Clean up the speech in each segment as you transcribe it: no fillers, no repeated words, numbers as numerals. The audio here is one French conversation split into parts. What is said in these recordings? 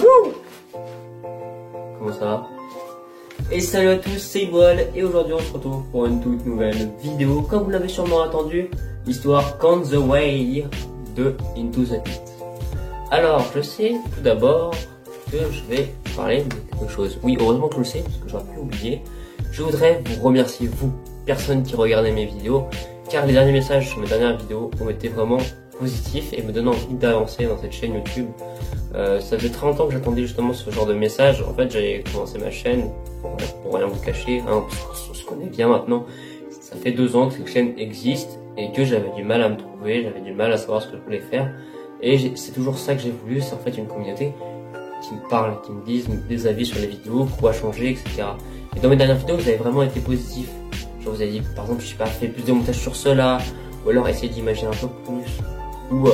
Wouh! Comment ça va? Et salut à tous, c'est Ivoile et aujourd'hui on se retrouve pour une toute nouvelle vidéo. Comme vous l'avez sûrement entendu, l'histoire Count the Way de Into the Pit. Alors je sais tout d'abord que je vais parler de quelque chose. Oui, heureusement que je le sais parce que j'aurais pu oublier. Je voudrais vous remercier, vous, personnes qui regardez mes vidéos, car les derniers messages sur mes dernières vidéos ont été vraiment positifs et me donnent envie d'avancer dans cette chaîne YouTube. Ça faisait très longtemps que j'attendais justement ce genre de message. En fait, j'avais commencé ma chaîne, pour rien vous cacher, hein, parce qu'on se connaît bien maintenant. Ça fait 2 ans que cette chaîne existe et que j'avais du mal à me trouver, j'avais du mal à savoir ce que je voulais faire. Et c'est toujours ça que j'ai voulu, c'est en fait une communauté qui me parle, qui me dise des avis sur les vidéos, quoi changer, etc. Et dans mes dernières vidéos, vous avez vraiment été positif. Je vous ai dit, par exemple, je sais pas, fait plus de montage sur cela, ou alors essayer d'imaginer un peu plus, ou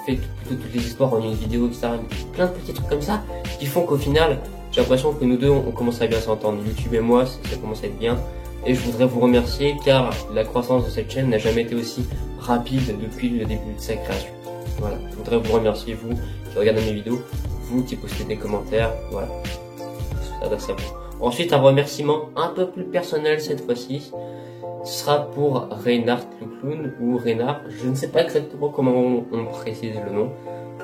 fait plutôt toutes les histoires en une vidéo, etc. Plein de petits trucs comme ça, qui font qu'au final, j'ai l'impression que nous deux, on commence à bien s'entendre. YouTube et moi, ça commence à être bien. Et je voudrais vous remercier, car la croissance de cette chaîne n'a jamais été aussi rapide depuis le début de sa création. Voilà, je voudrais vous remercier, vous, qui regardez mes vidéos, vous qui postez des commentaires, voilà. Ça s'adresse à vous. Ensuite, un remerciement un peu plus personnel cette fois-ci. Ce sera pour Reynard le clown ou Reynard. Je ne sais pas exactement comment on précise le nom.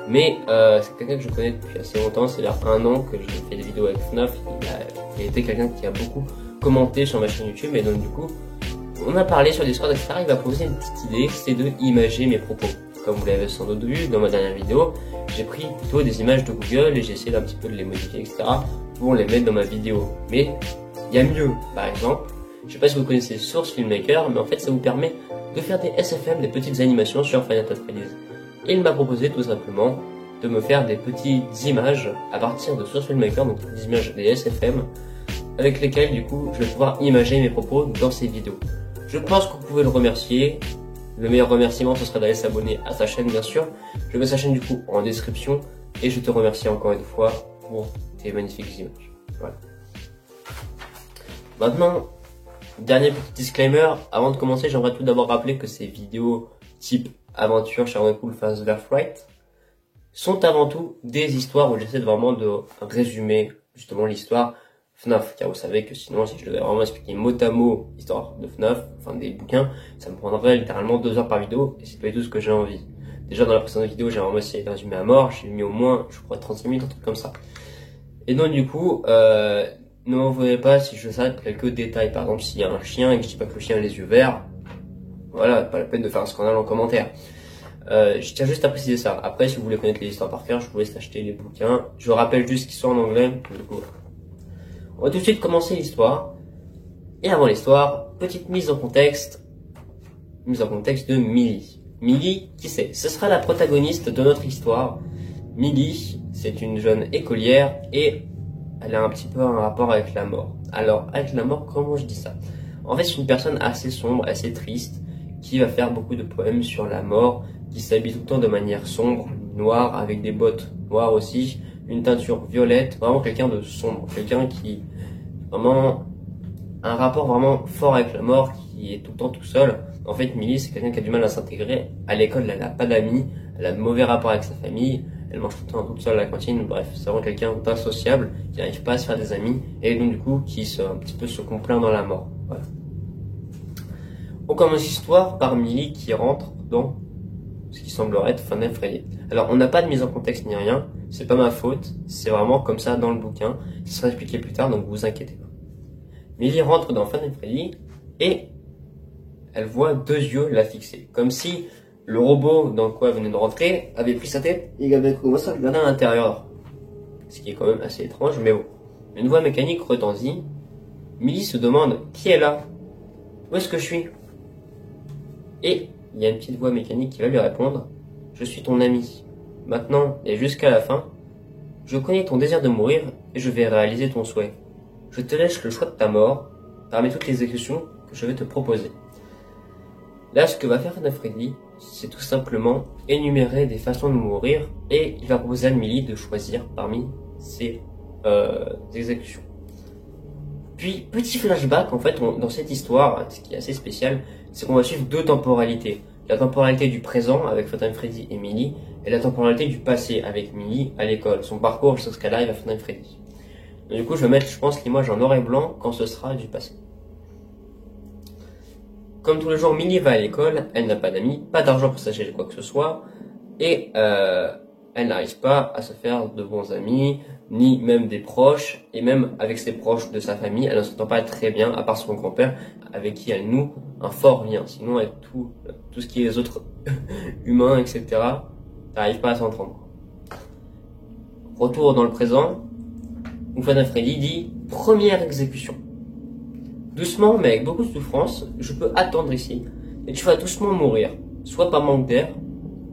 Mais c'est quelqu'un que je connais depuis assez longtemps. C'est là 1 an que je fais des vidéos avec FNAF. Il a été quelqu'un qui a beaucoup commenté sur ma chaîne YouTube. Et donc du coup, on a parlé sur Discord, etc. Il m'a posé une petite idée, c'est de imager mes propos. Comme vous l'avez sans doute vu dans ma dernière vidéo, j'ai pris plutôt des images de Google et j'ai essayé d'un petit peu de les modifier, etc. pour les mettre dans ma vidéo. Mais il y a mieux, par exemple. Je sais pas si vous connaissez Source Filmmaker, mais en fait ça vous permet de faire des SFM, des petites animations sur Final Fantasy. Et il m'a proposé tout simplement de me faire des petites images à partir de Source Filmmaker, donc des images des SFM, avec lesquelles du coup je vais pouvoir imager mes propos dans ces vidéos. Je pense que vous pouvez le remercier. Le meilleur remerciement ce serait d'aller s'abonner à sa chaîne bien sûr. Je mets sa chaîne du coup en description et je te remercie encore une fois pour tes magnifiques images. Voilà. Maintenant, dernier petit disclaimer, avant de commencer, j'aimerais tout d'abord rappeler que ces vidéos type aventure, Shadow Cool, Fast Left Right sont avant tout des histoires où j'essaie vraiment de résumer justement l'histoire FNAF, car vous savez que sinon si je devais vraiment expliquer mot à mot l'histoire de FNAF, enfin des bouquins, ça me prendrait littéralement 2 heures par vidéo et c'est pas du tout ce que j'ai envie. Déjà dans la précédente vidéo, j'ai vraiment essayé de résumer à mort, j'ai mis au moins, je crois, 35 minutes, un truc comme ça. Et donc du coup, ne m'en voulez pas si je saute quelques détails. Par exemple, s'il y a un chien et que je dis pas que le chien a les yeux verts, voilà, pas la peine de faire un scandale en commentaire. Je tiens juste à préciser ça. Après, si vous voulez connaître les histoires par cœur, je vous laisse acheter les bouquins. Je vous rappelle juste qu'ils sont en anglais. Du coup, on va tout de suite commencer l'histoire. Et avant l'histoire, petite mise en contexte de Millie. Millie, qui c'est? Ce sera la protagoniste de notre histoire. Millie, c'est une jeune écolière et elle a un petit peu un rapport avec la mort. Alors, avec la mort, comment je dis ça? En fait, c'est une personne assez sombre, assez triste, qui va faire beaucoup de poèmes sur la mort, qui s'habille tout le temps de manière sombre, noire, avec des bottes noires aussi, une teinture violette, vraiment quelqu'un de sombre, quelqu'un qui, vraiment, un rapport vraiment fort avec la mort, qui est tout le temps tout seul. En fait, Millie, c'est quelqu'un qui a du mal à s'intégrer. À l'école, elle n'a pas d'amis, elle a de mauvais rapports avec sa famille, elle mange tout le temps toute seule à la cantine, bref, c'est vraiment quelqu'un d'insociable, qui n'arrive pas à se faire des amis, et donc du coup, qui un petit peu se complaint dans la mort. Voilà. On commence l'histoire par Millie qui rentre dans ce qui semblerait être Final Freddy. Alors, on n'a pas de mise en contexte ni rien, c'est pas ma faute, c'est vraiment comme ça dans le bouquin, ça sera expliqué plus tard, donc vous inquiétez pas. Millie rentre dans Final Freddy, et elle voit 2 yeux la fixer, comme si le robot dans quoi elle venait de rentrer avait pris sa tête et il avait commencé à regarder à l'intérieur. Ce qui est quand même assez étrange, mais bon. Une voix mécanique retentit. Millie se demande qui est là? Où est-ce que je suis? Et il y a une petite voix mécanique qui va lui répondre. Je suis ton ami. Maintenant et jusqu'à la fin, je connais ton désir de mourir et je vais réaliser ton souhait. Je te laisse le choix de ta mort parmi toutes les exécutions que je vais te proposer. Là, ce que va faire Final Freddy, c'est tout simplement énumérer des façons de mourir et il va proposer à Millie de choisir parmi ces exécutions. Puis, petit flashback, en fait, dans cette histoire, ce qui est assez spécial, c'est qu'on va suivre 2 temporalités. la temporalité du présent avec Five Nights at Freddy et Millie, et la temporalité du passé avec Millie à l'école, son parcours jusqu'à ce qu'elle arrive à Five Nights at Freddy. Donc, du coup, je vais mettre, je pense, l'image en noir et blanc quand ce sera du passé. Comme tous les jours, Millie va à l'école, elle n'a pas d'amis, pas d'argent pour s'acheter quoi que ce soit, et elle n'arrive pas à se faire de bons amis, ni même des proches, et même avec ses proches de sa famille, elle ne s'entend pas très bien, à part son grand-père, avec qui elle noue un fort lien. Sinon, avec tout ce qui est les autres humains, etc., n'arrive pas à s'entendre. Retour dans le présent, où Five Nights at Freddy dit « Première exécution. Doucement, mais avec beaucoup de souffrance, je peux attendre ici, et tu vas doucement mourir, soit par manque d'air,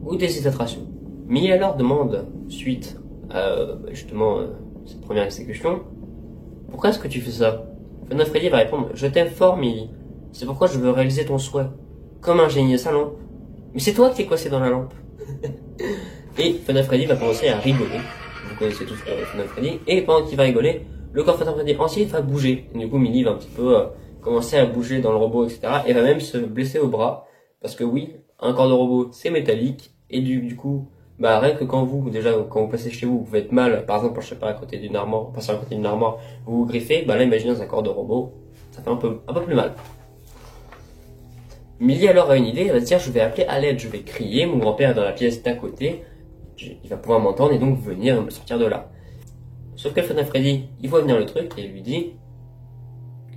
ou d'hésitation. » Millie alors demande, suite à justement cette première exécution, « Pourquoi est-ce que tu fais ça ?» Five Nights at Freddy va répondre, « Je t'aime fort, Millie. C'est pourquoi je veux réaliser ton souhait. Comme un génie de sa lampe. Mais c'est toi qui t'es coincé dans la lampe. » Et Five Nights at Freddy va commencer à rigoler. Vous connaissez tous Five Nights at Freddy. Et pendant qu'il va rigoler, le corps Five Nights at Freddy entier va bouger. Et du coup, Millie va un petit peu commencer à bouger dans le robot, etc. Et va même se blesser au bras. Parce que oui, un corps de robot, c'est métallique. Et du coup, bah, rien que quand vous passez chez vous, vous faites mal, par exemple, je sais pas, à côté d'une armoire, passez à côté d'une armoire, vous vous griffez, bah là, imaginez dans un corps de robot, ça fait un peu plus mal. Millie alors a une idée, elle va se dire, je vais appeler à l'aide, je vais crier, mon grand-père est dans la pièce d'à côté, il va pouvoir m'entendre et donc venir me sortir de là. Sauf que Five Nights at Freddy, il voit venir le truc et il lui dit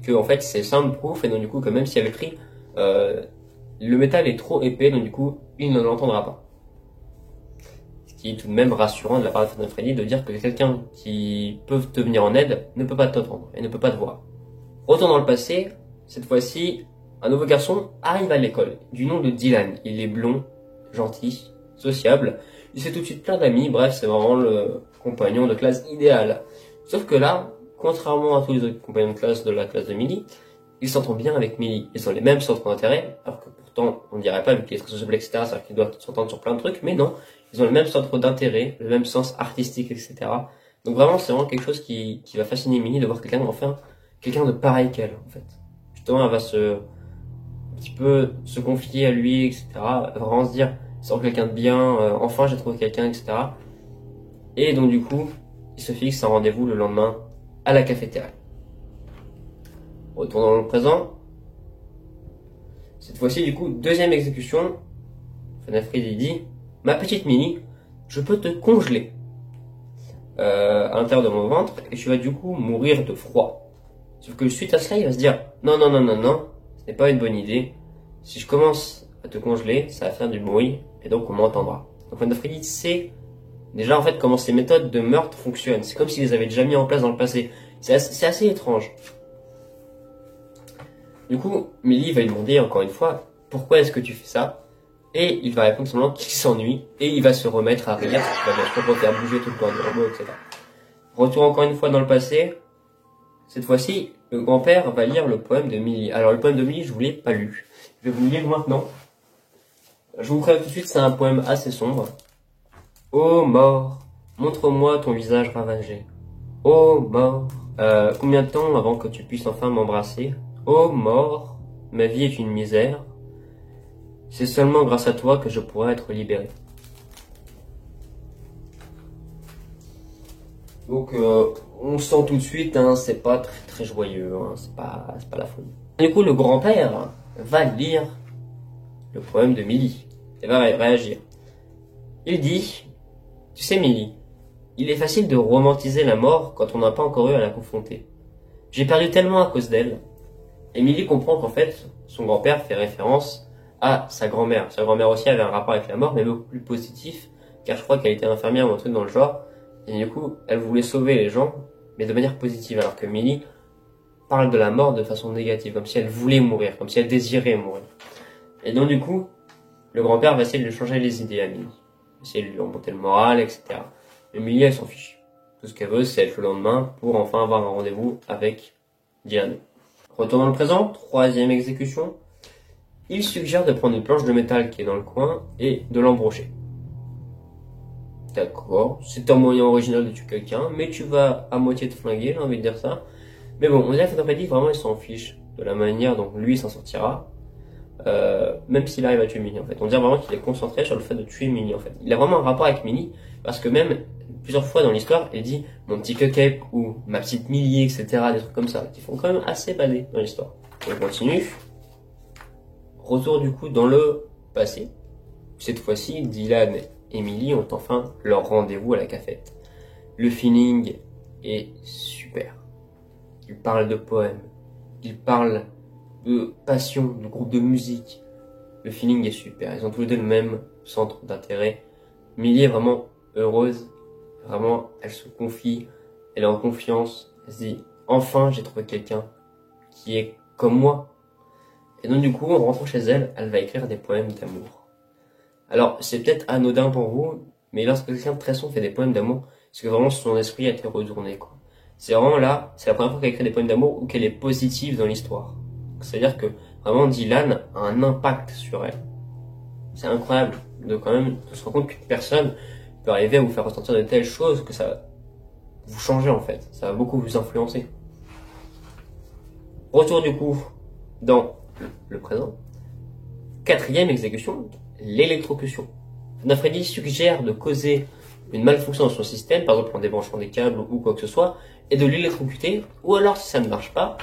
que en fait c'est soundproof et donc du coup que même si elle crie, le métal est trop épais, donc du coup il ne l'entendra pas. Ce qui est tout de même rassurant de la part de Five Nights at Freddy de dire que quelqu'un qui peut te venir en aide ne peut pas t'entendre et ne peut pas te voir. Retour dans le passé, cette fois-ci, un nouveau garçon arrive à l'école, du nom de Dylan. Il est blond, gentil, sociable, il fait tout de suite plein d'amis, bref, c'est vraiment le compagnon de classe idéal. Sauf que là, contrairement à tous les autres compagnons de classe la classe de Millie, il s'entend bien avec Millie. Ils ont les mêmes centres d'intérêt, alors que pourtant, on ne dirait pas, vu qu'il est très sociable, etc., c'est-à-dire qu'ils doivent s'entendre sur plein de trucs, mais non, ils ont le même centre d'intérêt, le même sens artistique, etc. Donc vraiment, c'est vraiment quelque chose qui va fasciner Millie de voir quelqu'un de pareil qu'elle, en fait. Justement, elle va un petit peu se confier à lui, etc. Elle va vraiment se dire, c'est quelqu'un de bien, enfin j'ai trouvé quelqu'un, etc. Et donc du coup, il se fixe un rendez-vous le lendemain à la cafétéria. Retour dans le présent. Cette fois-ci, du coup, deuxième exécution. Five Nights at Freddy dit, ma petite Millie, je peux te congeler à l'intérieur de mon ventre et tu vas du coup mourir de froid. Sauf que suite à cela, il va se dire, non, non, non, non, non, ce n'est pas une bonne idée. Si je commence à te congeler, ça va faire du bruit et donc on m'entendra. Donc Five Nights at Freddy sait déjà en fait comment ces méthodes de meurtre fonctionnent. C'est comme s'ils les avaient déjà mis en place dans le passé. C'est assez étrange. Du coup, Millie va lui demander encore une fois, pourquoi est-ce que tu fais ça? Et il va répondre simplement qu'il s'ennuie et il va se remettre à rire, ce qui va bien sûr refaire bouger tout le corps du robot, etc. Retour encore une fois dans le passé. Cette fois-ci, le grand-père va lire le poème de Millie. Alors le poème de Millie, je vous l'ai pas lu. Je vais vous le lire maintenant. Je vous préviens tout de suite, c'est un poème assez sombre. Ô mort, montre-moi ton visage ravagé. Ô mort, combien de temps avant que tu puisses enfin m'embrasser? Ô mort, ma vie est une misère. C'est seulement grâce à toi que je pourrai être libéré. Donc on sent tout de suite, hein, c'est pas très joyeux, hein, c'est pas la folie. Du coup, le grand-père va lire le poème de Millie et va réagir. Il dit, tu sais Millie, il est facile de romantiser la mort quand on n'a pas encore eu à la confronter. J'ai perdu tellement à cause d'elle. Et Millie comprend qu'en fait, son grand-père fait référence à sa grand-mère. Sa grand-mère aussi avait un rapport avec la mort, mais beaucoup plus positif, car je crois qu'elle était infirmière ou un truc dans le genre. Et du coup, elle voulait sauver les gens, mais de manière positive, alors que Millie parle de la mort de façon négative, comme si elle voulait mourir, comme si elle désirait mourir. Et donc du coup, le grand-père va essayer de lui changer les idées à Millie, essayer de lui remonter le moral, etc. Mais Millie, elle s'en fiche. Tout ce qu'elle veut, c'est être le lendemain pour enfin avoir un rendez-vous avec Diane. Retour dans le présent, troisième exécution. Il suggère de prendre une planche de métal qui est dans le coin et de l'embrocher. D'accord, c'est un moyen original de tuer quelqu'un, mais tu vas à moitié te flinguer, j'ai envie de dire ça. Mais bon, on dirait que Five Nights at Freddy, vraiment il s'en fiche de la manière dont lui s'en sortira. même s'il arrive à tuer Millie en fait. On dirait vraiment qu'il est concentré sur le fait de tuer Millie en fait. Il a vraiment un rapport avec Millie parce que même plusieurs fois dans l'histoire, il dit mon petit cupcake ou ma petite Millie, etc. Des trucs comme ça qui font quand même assez bader dans l'histoire. On continue. Retour du coup dans le passé. Cette fois-ci, Dylan et Millie ont enfin leur rendez-vous à la cafette. Le feeling est super. Ils parlent de poèmes, ils parlent de passion, de groupe de musique. Le feeling est super. Ils ont tous les deux le même centre d'intérêt. Millie est vraiment heureuse. Vraiment, elle se confie. Elle est en confiance. Elle se dit, enfin, j'ai trouvé quelqu'un qui est comme moi. Et donc, du coup, en rentrant chez elle, elle va écrire des poèmes d'amour. Alors, c'est peut-être anodin pour vous, mais lorsque quelqu'un de très sombre fait des poèmes d'amour, c'est que vraiment son esprit a été retourné, quoi. C'est vraiment là, c'est la première fois qu'elle écrit des poèmes d'amour ou qu'elle est positive dans l'histoire. C'est-à-dire que vraiment Dylan a un impact sur elle. C'est incroyable de quand même se rendre compte qu'une personne peut arriver à vous faire ressentir de telles choses que ça va vous changer en fait. Ça va beaucoup vous influencer. Retour du coup dans le présent. Quatrième exécution, l'électrocution. Final Freddy suggère de causer une malfonction dans son système, par exemple en débranchant des câbles ou quoi que ce soit, et de l'électrocuter, ou alors si ça ne marche pas,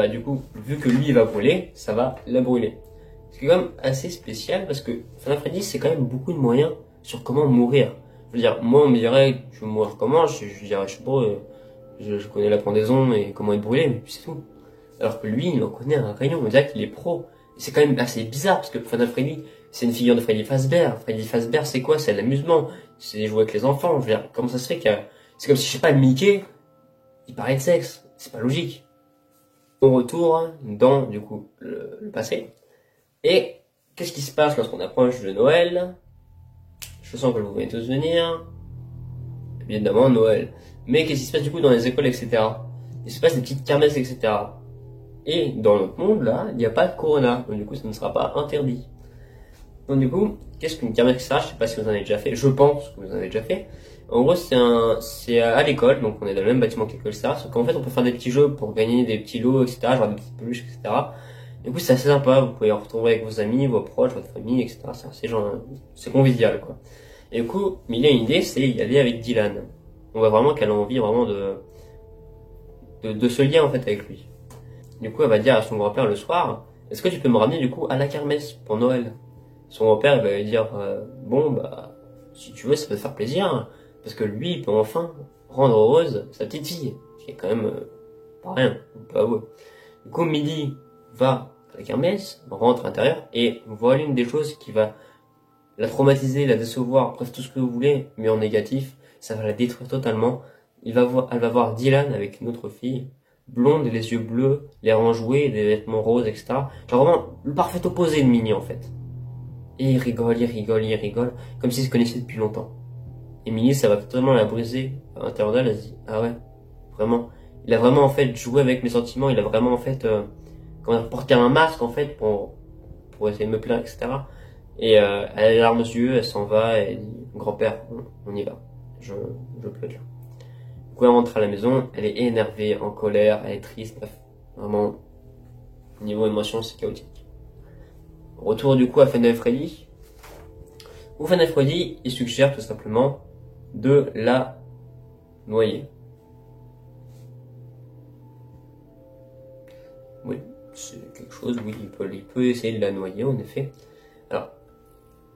du coup, vu que lui il va brûler, ça va la brûler. C'est quand même assez spécial parce que Final Freddy c'est quand même beaucoup de moyens sur comment mourir. Je veux dire, moi on me dirait tu veux mourir comment, je dirais je sais pas, je connais la pendaison et comment être brûlé, mais c'est tout. Alors que lui il en connaît un rayon, on dirait qu'il est pro. Et c'est quand même assez bizarre parce que Final Freddy c'est une figure de Freddy Fazbear. Freddy Fazbear c'est quoi? C'est l'amusement, c'est jouer avec les enfants. Je veux dire, comment ça se fait c'est comme si je sais pas Mickey il parlait de sexe, c'est pas logique. On retourne dans du coup le passé. Et qu'est-ce qui se passe lorsqu'on approche de Noël? Je sens que vous venez tous venir. Évidemment Noël. Mais qu'est-ce qui se passe du coup dans les écoles, etc. Il se passe des petites kermesses, etc. Et dans notre monde là, il n'y a pas de corona, donc du coup ça ne sera pas interdit. Donc du coup, qu'est-ce qu'une kermesse, etc. Je sais pas si vous en avez déjà fait. Je pense que vous en avez déjà fait. En gros, c'est à l'école, donc on est dans le même bâtiment que l'école, etc. Sauf qu'en fait, on peut faire des petits jeux pour gagner des petits lots, etc. Genre des petites peluches, etc. Du coup, c'est assez sympa. Vous pouvez retrouver avec vos amis, vos proches, votre famille, etc. C'est convivial, quoi. Et du coup, Millie a une idée, c'est y aller avec Dylan. On voit vraiment qu'elle a envie vraiment de se lier, en fait, avec lui. Du coup, elle va dire à son grand-père le soir, est-ce que tu peux me ramener, du coup, à la kermesse pour Noël? Son grand-père, va lui dire, bon, bah, si tu veux, ça peut te faire plaisir. Parce que lui, il peut enfin rendre heureuse sa petite fille, qui est quand même pas rien, on peut avouer. Du coup, Millie va à la kermesse, rentre à l'intérieur, et voit l'une des choses qui va la traumatiser, la décevoir, bref, tout ce que vous voulez, mais en négatif, ça va la détruire totalement. Elle va voir Dylan avec une autre fille, blonde, les yeux bleus, l'air enjoué, des vêtements roses, etc. Genre vraiment le parfait opposé de Minnie, en fait. Et il rigole, comme s'ils se connaissaient depuis longtemps. Et Millie, ça va totalement la briser à l'intérieur d'elle. Elle se dit, ah ouais, vraiment. Il a vraiment en fait joué avec mes sentiments. Il a vraiment en fait porté un masque en fait pour essayer de me plaire, etc. Et elle a les larmes aux yeux, elle s'en va et elle dit, grand-père, on y va. Je peux dire. Du coup, elle rentre à la maison. Elle est énervée, en colère, elle est triste. Bref, vraiment, niveau émotion, c'est chaotique. Retour du coup à Final Freddy. Ou Final Freddy, il suggère tout simplement de la noyer. Oui, c'est quelque chose, oui, il peut essayer de la noyer, en effet. Alors,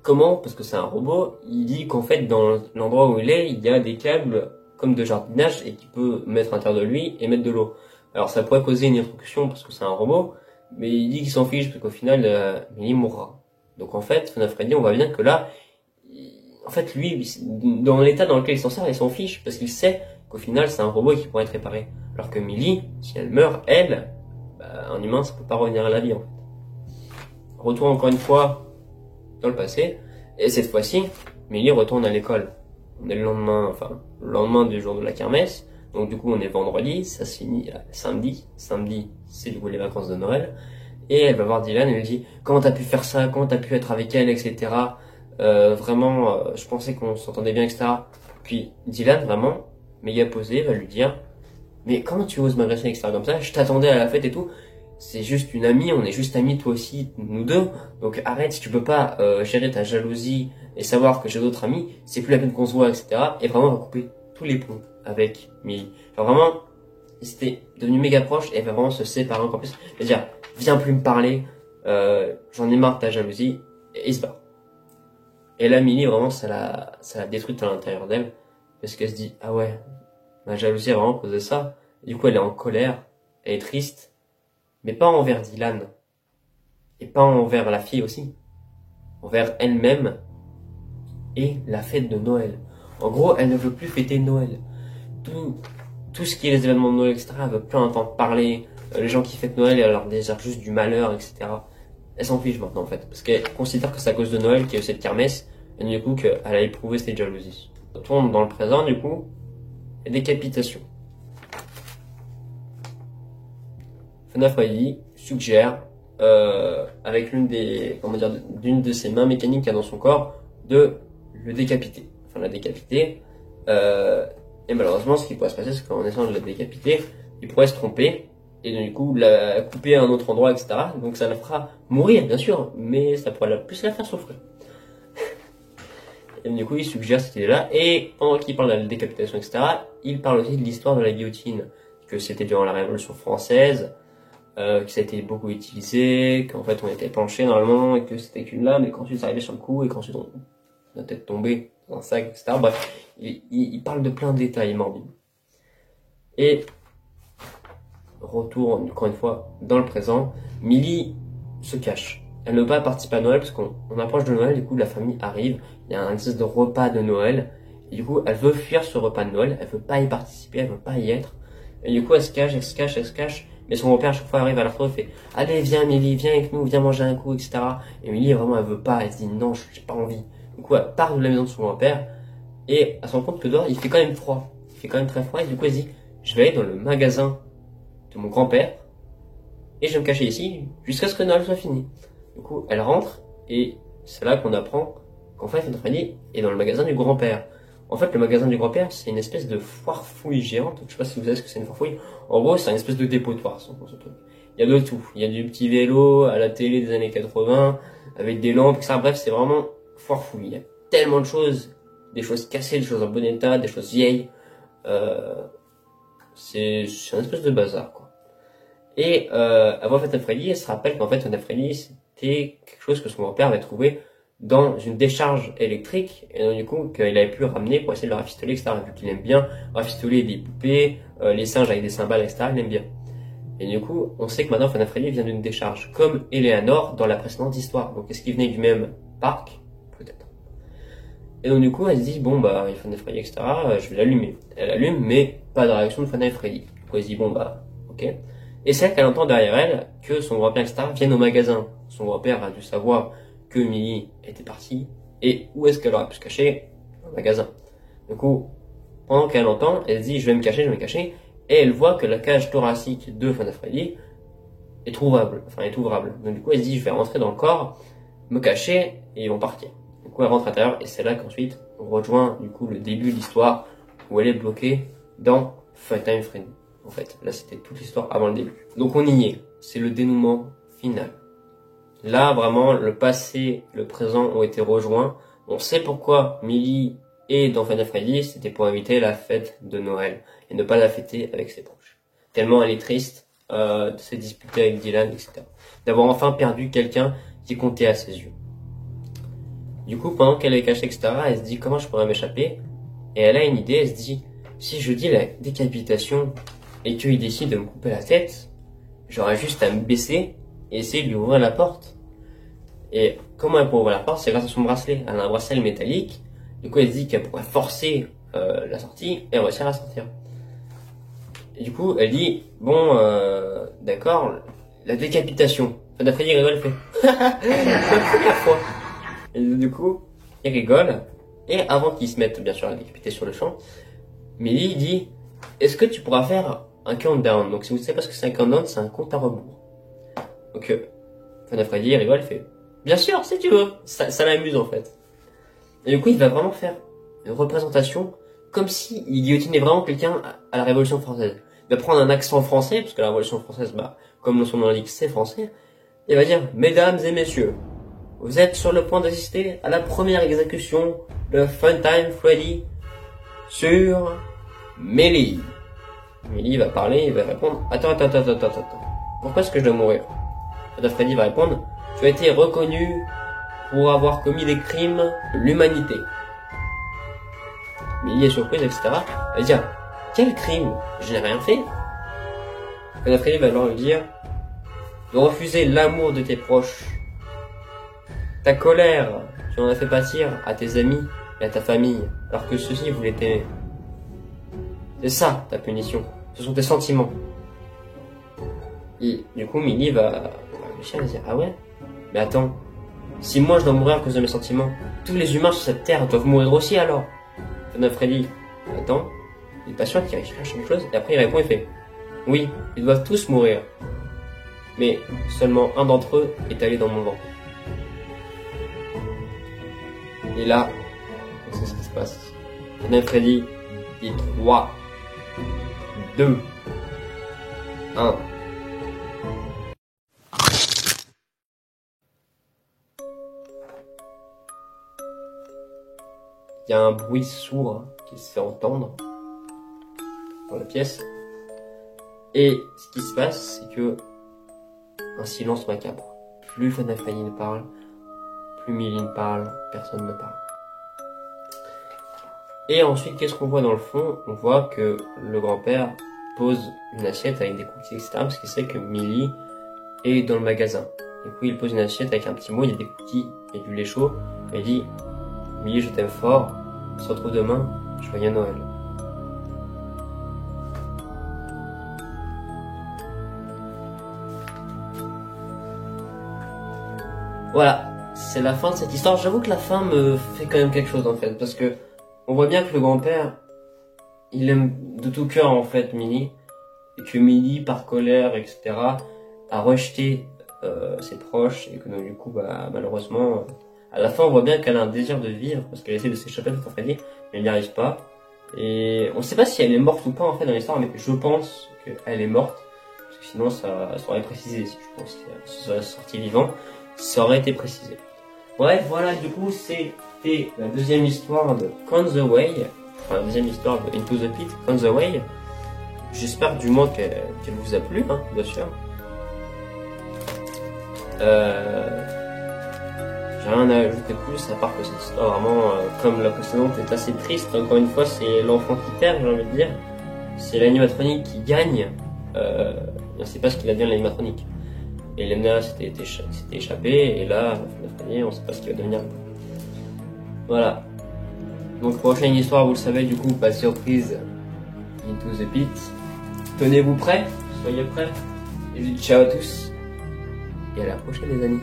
comment? Parce que c'est un robot, il dit qu'en fait, dans l'endroit où il y a des câbles comme de jardinage et qu'il peut mettre à l'intérieur de lui et mettre de l'eau. Alors, ça pourrait causer une électrocution parce que c'est un robot, mais il dit qu'il s'en fiche parce qu'au final, il mourra. Donc en fait, Final Freddy, on voit bien que là, en fait, lui, dans l'état dans lequel il s'en sert, il s'en fiche, parce qu'il sait qu'au final, c'est un robot qui pourrait être réparé. Alors que Millie, si elle meurt, un humain, ça peut pas revenir à la vie, en fait. Retour encore une fois dans le passé, et cette fois-ci, Millie retourne à l'école. On est le lendemain du jour de la kermesse, donc du coup, on est vendredi, ça se finit samedi. Samedi, c'est du coup les vacances de Noël, et elle va voir Dylan, et elle lui dit, comment t'as pu faire ça, comment t'as pu être avec elle, etc., je pensais qu'on s'entendait bien, etc. Puis Dylan, vraiment, méga posé, va lui dire, mais comment tu oses m'agresser, etc. comme ça, je t'attendais à la fête et tout. c'est juste une amie, on est juste amis toi aussi, nous deux. Donc arrête, si tu peux pas gérer ta jalousie et savoir que j'ai d'autres amis, c'est plus la peine qu'on se voit, etc. Et vraiment, on va couper tous les ponts avec Millie. Genre vraiment, c'était devenu méga proche et elle va vraiment se séparer encore plus. Et dire, viens plus me parler, j'en ai marre de ta jalousie, et il se barre. Et là, Millie, vraiment, ça l'a détruite à l'intérieur d'elle, parce qu'elle se dit, ah ouais, ma jalousie a vraiment causé ça. Et du coup, elle est en colère, elle est triste, mais pas envers Dylan, et pas envers la fille aussi, envers elle-même et la fête de Noël. En gros, elle ne veut plus fêter Noël. Tout ce qui est les événements de Noël, etc., elle veut plus entendre parler. Les gens qui fêtent Noël, elle leur désire juste du malheur, etc. Elle s'en fiche maintenant, en fait, parce qu'elle considère que c'est à cause de Noël qu'il y a eu cette kermesse, et du coup, qu'elle a éprouvé cette jalousie. On tourne dans le présent, du coup, et décapitation. FNAF Freddy suggère, avec d'une de ses mains mécaniques qu'il y a dans son corps, de le décapiter. Enfin, la décapiter. Et malheureusement, ce qui pourrait se passer, c'est qu'en essayant de la décapiter, il pourrait se tromper, et du coup, la couper à un autre endroit, etc. Donc ça la fera mourir, bien sûr, mais ça pourrait plus la faire souffrir. Et du coup, il suggère cette idée-là, et pendant qu'il parle de la décapitation, etc., il parle aussi de l'histoire de la guillotine, que c'était durant la Révolution française, que ça a été beaucoup utilisé, qu'en fait on était penché normalement, et que c'était qu'une lame, et qu'ensuite ça arrivait sur le cou, et qu'ensuite on a peut-être tombé dans un sac, etc. Bref, il parle de plein de détails morbides. Et retour, encore une fois, dans le présent, Millie se cache. Elle ne veut pas participer à Noël, parce qu'on approche de Noël, du coup la famille arrive, il y a un espèce de repas de Noël, et du coup elle veut fuir ce repas de Noël, elle veut pas y participer, elle veut pas y être, et du coup elle se cache, mais son repère à chaque fois arrive à la fois, il fait « Allez, viens Millie, viens avec nous, viens manger un coup, etc. » Et Millie, vraiment, elle veut pas, elle se dit « Non, j'ai pas envie. » Du coup, elle part de la maison de son grand-père, et elle se rend compte que dehors, il fait quand même froid. Il fait quand même très froid, et du coup, elle se dit « Je vais aller dans le magasin de mon grand-père, et je vais me cacher ici, jusqu'à ce que Noël soit fini. » Du coup, elle rentre, et c'est là qu'on apprend qu'en fait, Freddy est dans le magasin du grand-père. En fait, le magasin du grand-père, c'est une espèce de foire fouille géante. Je sais pas si vous savez ce que c'est une foire fouille. En gros, c'est une espèce de dépotoir, ce truc. Il y a de tout. Il y a du petit vélo à la télé des années 80, avec des lampes, etc. Bref, c'est vraiment foire fouille. Il y a tellement de choses. Des choses cassées, des choses en bon état, des choses vieilles. C'est un espèce de bazar, quoi. Et, avant Final Freddy, elle se rappelle qu'en fait, Final Freddy, c'était quelque chose que son grand-père avait trouvé dans une décharge électrique, et donc du coup qu'il avait pu ramener pour essayer de le rafistoler, etc. Vu qu'il aime bien rafistoler des poupées, les singes avec des cymbales, etc. Il aime bien. Et du coup, on sait que maintenant FNAF Freddy vient d'une décharge, comme Eleanor dans la précédente histoire. Donc est-ce qu'il venait du même parc? Peut-être. Et donc du coup, elle se dit, bon bah, il y a FNAF Freddy, etc. Je vais l'allumer. Elle allume, mais pas de réaction de FNAF Freddy. Du coup, elle se dit, bon bah, ok. Et c'est là qu'elle entend derrière elle que son grand-père, etc. viennent au magasin. Son grand-père a dû savoir que Millie était partie, et où est-ce qu'elle aurait pu se cacher? Dans le magasin. Du coup, pendant qu'elle entend, elle se dit, je vais me cacher, et elle voit que la cage thoracique de FNAF Freddy est trouvable, est ouvrable. Donc du coup, elle se dit, je vais rentrer dans le corps, me cacher, et ils vont partir. Du coup, elle rentre à l'intérieur, et c'est là qu'ensuite, on rejoint, du coup, le début de l'histoire, où elle est bloquée dans Funtime Freddy. En fait, là, c'était toute l'histoire avant le début. Donc on y est. C'est le dénouement final. Là, vraiment, le passé, le présent ont été rejoints. On sait pourquoi Millie est dans FNAF Freddy, c'était pour éviter la fête de Noël et ne pas la fêter avec ses proches. Tellement elle est triste de se disputer avec Dylan, etc. D'avoir enfin perdu quelqu'un qui comptait à ses yeux. Du coup, pendant qu'elle est cachée, etc., elle se dit comment je pourrais m'échapper. Et elle a une idée, elle se dit, si je dis la décapitation et qu'il décide de me couper la tête, j'aurais juste à me baisser et essayer de lui ouvrir la porte. Et comment elle pourrait ouvrir la porte? C'est grâce à son bracelet. Elle a un bracelet métallique. Du coup, elle se dit qu'elle pourrait forcer la sortie et réussir à sortir. Et du coup, elle dit, bon, d'accord, la décapitation. FNAF Freddy rigole, elle fait, la première fois. Et du coup, il rigole. Et avant qu'ils se mettent, bien sûr, à décapiter sur le champ, Millie dit, est-ce que tu pourras faire un countdown? Donc, si vous ne savez pas ce que c'est un countdown, c'est un compte à rebours. Donc, FNAF Freddy rigole, elle fait, bien sûr, si tu veux. Ça l'amuse, en fait. Et du coup, il va vraiment faire une représentation comme s'il guillotinait vraiment quelqu'un à la Révolution française. Il va prendre un accent français, parce que la Révolution française, bah, comme son nom l'indique, c'est français. Il va dire, mesdames et messieurs, vous êtes sur le point d'assister à la première exécution de Funtime Freddy sur Millie. Millie va parler, il va répondre, attends. Pourquoi est-ce que je dois mourir? Freddy va répondre, tu as été reconnu pour avoir commis des crimes de l'humanité. Millie est surprise, etc. Elle va dire, quel crime? Je n'ai rien fait. Freddy va alors lui dire, de refuser l'amour de tes proches. Ta colère, tu en as fait pâtir à tes amis et à ta famille, alors que ceux-ci voulaient t'aimer. C'est ça, ta punition. Ce sont tes sentiments. Et du coup, Millie va réfléchir et dire, ah ouais? Mais attends, si moi je dois mourir à cause de mes sentiments, tous les humains sur cette terre doivent mourir aussi alors. Freddy, attends, il est pas sûr qu'il cherche quelque chose, et après il répond, il fait, oui, ils doivent tous mourir. Mais seulement un d'entre eux est allé dans mon ventre. Et là, c'est ce qui se passe. Freddy dit 3, 2, 1. Il y a un bruit sourd qui se fait entendre dans la pièce. Et ce qui se passe, c'est que un silence macabre. Plus Freddy ne parle, plus Millie ne parle, personne ne parle. Et ensuite, qu'est-ce qu'on voit dans le fond? On voit que le grand-père pose une assiette avec des cookies, etc. parce qu'il sait que Millie est dans le magasin. Du coup, il pose une assiette avec un petit mot, il y a des cookies et du lait chaud. Et il dit, Millie, je t'aime fort, on se retrouve demain, joyeux Noël. Voilà, c'est la fin de cette histoire. J'avoue que la fin me fait quand même quelque chose en fait, parce que on voit bien que le grand-père, il aime de tout cœur en fait Millie, et que Millie, par colère, etc., a rejeté ses proches, et que donc, du coup, malheureusement, à la fin, on voit bien qu'elle a un désir de vivre, parce qu'elle essaie de s'échapper de Freddy, mais elle n'y arrive pas. Et on sait pas si elle est morte ou pas en fait dans l'histoire, mais je pense qu'elle est morte, parce que sinon ça aurait précisé, si je pense qu'elle serait sortie vivant, ça aurait été précisé. Bref, voilà, du coup, c'était la deuxième histoire de On the Way, enfin la deuxième histoire de Into the Pit, On the Way. J'espère du moins qu'elle vous a plu, hein, bien sûr. J'ai rien à ajouter plus, à part que cette histoire vraiment, comme la précédente, est assez triste. Encore une fois, c'est l'enfant qui perd, j'ai envie de dire. C'est l'animatronique qui gagne. On ne sait pas ce qu'il advient de l'animatronique. Et Lena s'était échappée, et là, on ne sait pas ce qu'il va devenir. Voilà. Donc, prochaine histoire, vous le savez, du coup, pas de surprise, Into the Pit. Tenez-vous prêts, soyez prêts. Et ciao à tous, et à la prochaine, les amis.